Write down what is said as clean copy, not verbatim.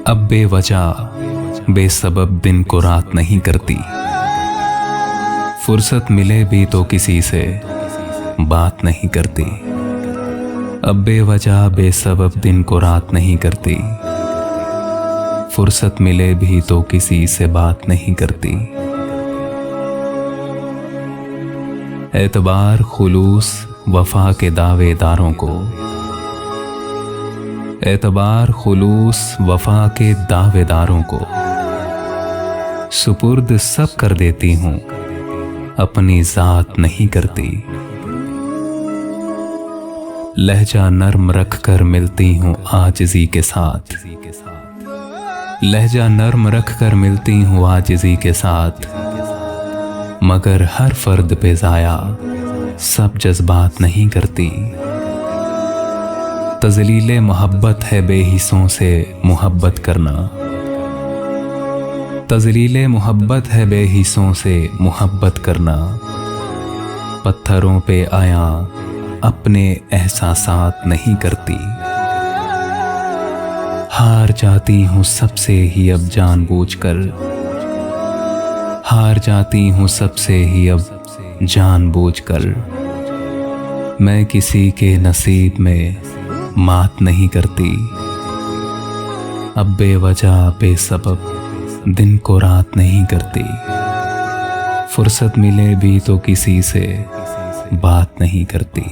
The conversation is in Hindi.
अब बेवजह बेसबब दिन को रात नहीं करती। फुर्सत मिले भी तो किसी से बात नहीं करती। अब बेवजह बेसबब दिन को रात नहीं करती। फुर्सत मिले भी तो किसी से बात नहीं करती। एतबार खुलूस वफा के दावेदारों को, एतबार खुलूस वफा के दावेदारों को सुपुर्द सब कर देती हूँ, अपनी जात नहीं करती। लहजा नर्म रख कर मिलती हूँ आजिज़ी के साथ, लहजा नर्म रख कर मिलती हूँ आजिज़ी के साथ। मगर हर फर्द पे ज़ाया सब जज्बात नहीं करती। तज़लीले मोहब्बत है बेहिस्सों से मोहब्बत करना, तज़लीले मोहब्बत है बेहिस्सों से मोहब्बत करना। पत्थरों पे आया अपने एहसासात नहीं करती। हार जाती हूँ सबसे ही अब जानबूझकर, हार जाती हूँ सबसे ही अब जानबूझकर। मैं किसी के नसीब में मात नहीं करती। अब बेवजह बेसबब दिन को रात नहीं करती। फुर्सत मिले भी तो किसी से बात नहीं करती।